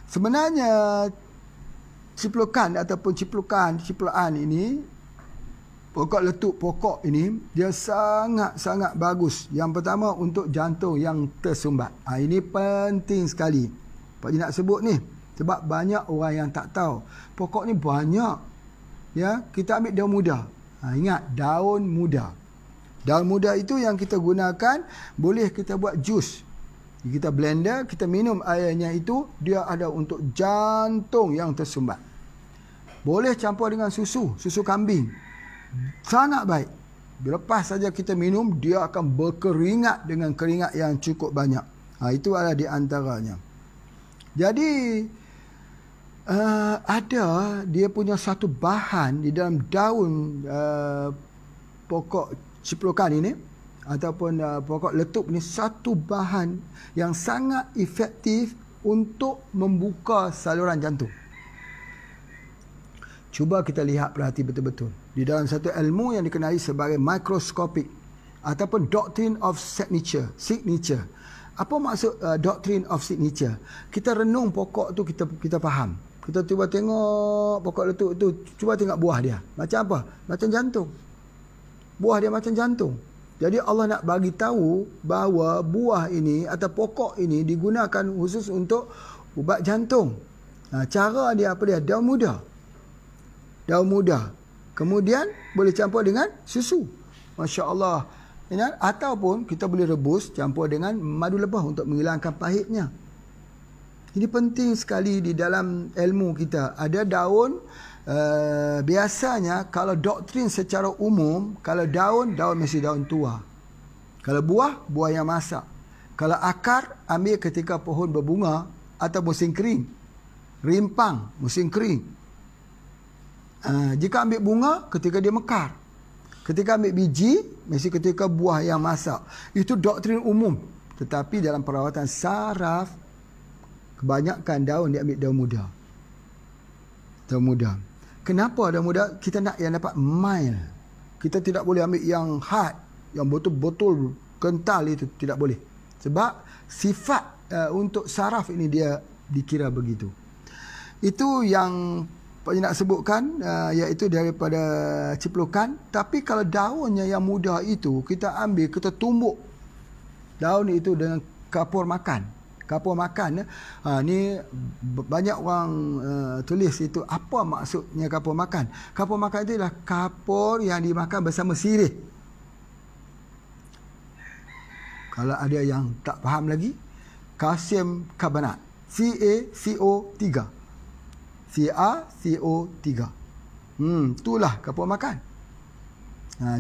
Sebenarnya ciplukan ataupun cipluan ini, pokok letup pokok ini, dia sangat-sangat bagus. Yang pertama untuk jantung yang tersumbat. Ini penting sekali. Pak Haji nak sebut ni. Sebab banyak orang yang tak tahu. Pokok ni banyak. Ya, kita ambil daun muda. Ingat, daun muda. Daun muda itu yang kita gunakan, boleh kita buat jus. Kita blender, kita minum airnya itu, dia ada untuk jantung yang tersumbat. Boleh campur dengan susu kambing. Sangat baik. Lepas saja kita minum, dia akan berkeringat dengan keringat yang cukup banyak. Itu adalah di antaranya. Jadi, ada dia punya satu bahan di dalam daun pokok ciplukan ini, ataupun pokok letup ni, satu bahan yang sangat efektif untuk membuka saluran jantung. Cuba kita lihat, perhati betul-betul. Di dalam satu ilmu yang dikenali sebagai microscopic ataupun doctrine of signature. Apa maksud doctrine of signature? Kita renung pokok tu, kita faham. Kita cuba tengok pokok letup tu, cuba tengok buah dia. Macam apa? Macam jantung. Buah dia macam jantung. Jadi Allah nak bagi tahu bahawa buah ini atau pokok ini digunakan khusus untuk ubat jantung. Cara dia apa dia? Daun muda. Kemudian boleh campur dengan susu. Masya Allah. Ataupun kita boleh rebus campur dengan madu lebah untuk menghilangkan pahitnya. Ini penting sekali di dalam ilmu kita. Ada daun, biasanya kalau doktrin secara umum, kalau daun mesti daun tua. Kalau buah yang masak. Kalau akar, ambil ketika pohon berbunga atau musim kering. Rimpang, musim kering. Jika ambil bunga, ketika dia mekar. Ketika ambil biji, mesti ketika buah yang masak. Itu doktrin umum. Tetapi dalam perawatan saraf, kebanyakan daun diambil daun muda. Kenapa daun muda? Kita nak yang dapat mild. Kita tidak boleh ambil yang hard, yang betul-betul kental itu. Tidak boleh. Sebab sifat untuk saraf ini dia dikira begitu. Itu yang Pak Haji nak sebutkan, iaitu daripada ciplukan. Tapi kalau daunnya yang muda itu, kita ambil, kita tumbuk daun itu dengan kapur makan. Ni banyak orang tulis itu, apa maksudnya kapur makan. Kapur makan itu adalah kapur yang dimakan bersama sirih. Kalau ada yang tak faham lagi, kalsium karbonat, CaCO3. Itulah kapur makan.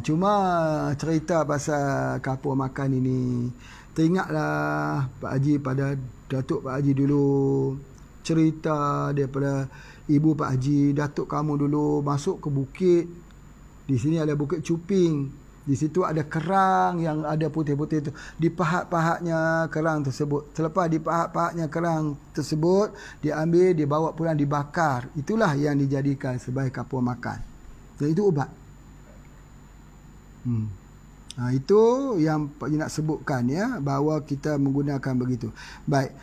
Cuma cerita pasal kapur makan ini, teringatlah Pak Haji pada Datuk Pak Haji dulu, cerita daripada ibu Pak Haji, Datuk kamu dulu masuk ke bukit. Di sini ada Bukit Cuping. Di situ ada kerang yang ada putih-putih itu. Dipahat-pahatnya kerang tersebut. Selepas dipahat-pahatnya kerang tersebut, diambil, dibawa pulang, dibakar. Itulah yang dijadikan sebagai kapur makan. Dan itu ubat. Itu yang Pak Haji nak sebutkan, ya, bahawa kita menggunakan begitu. Baik.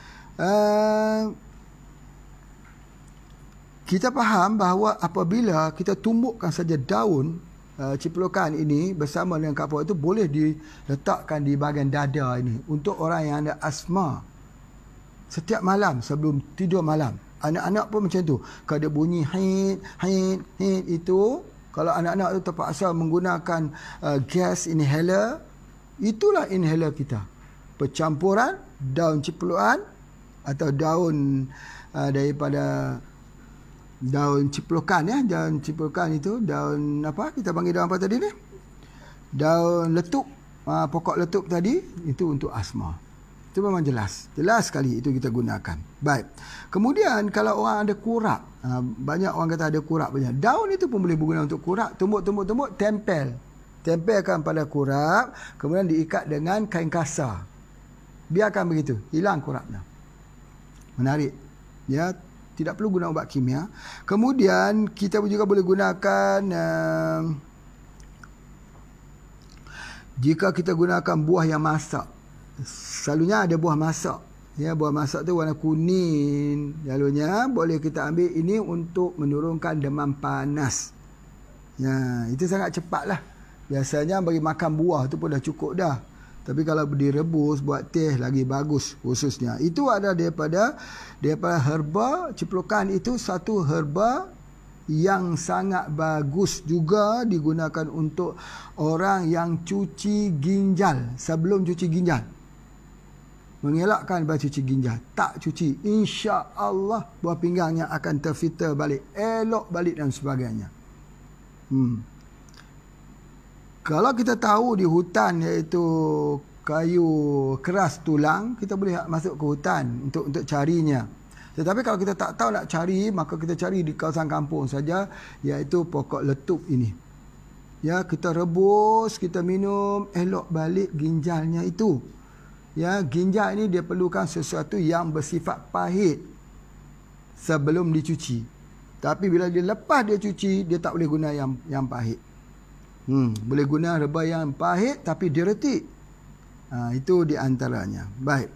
Kita faham bahawa apabila kita tumbukkan saja daun ciplukan ini bersama dengan kapur itu, boleh diletakkan di bahagian dada ini untuk orang yang ada asma. Setiap malam sebelum tidur malam, anak-anak pun macam tu. Kalau dia bunyi hit itu, kalau anak-anak itu terpaksa menggunakan gas inhaler, itulah inhaler kita. Percampuran daun ciplukan atau daun daripada daun ciplukan, ya. Daun ciplukan itu daun apa? Kita panggil daun apa tadi ni? Daun letup. Pokok letup tadi itu untuk asma. Itu memang jelas sekali itu kita gunakan. Baik. Kemudian kalau orang ada kurap, banyak orang kata ada kurap banyak. Daun itu pun boleh berguna untuk kurap. Tumbuk, tempelkan pada kurap, kemudian diikat dengan kain kasar. Biarkan begitu, hilang kurapnya. Menarik. Ya, tidak perlu guna ubat kimia. Kemudian kita juga boleh gunakan jika kita gunakan buah yang masak. Selalunya ada buah masak. Ya, buah masak tu warna kuning. Lalunya boleh kita ambil ini untuk menurunkan demam panas. Ya, itu sangat cepatlah. Biasanya bagi makan buah tu pun dah cukup dah. Tapi kalau direbus buat teh lagi bagus khususnya. Itu ada daripada herba. Ciplukan itu satu herba yang sangat bagus, juga digunakan untuk orang yang cuci ginjal sebelum cuci ginjal. Mengelakkan daripada cuci ginjal. Tak cuci, insya-Allah buah pinggangnya akan terfilter balik, elok balik dan sebagainya. Kalau kita tahu di hutan iaitu kayu keras tulang, kita boleh masuk ke hutan untuk carinya. Tetapi kalau kita tak tahu nak cari, maka kita cari di kawasan kampung saja, iaitu pokok letup ini. Ya, kita rebus, kita minum, elok balik ginjalnya itu. Ya, ginjal ini dia perlukan sesuatu yang bersifat pahit sebelum dicuci. Tapi bila dia lepas dia cuci, dia tak boleh guna yang pahit. Boleh guna herba yang pahit tapi diretik. Itu di antaranya. Baik.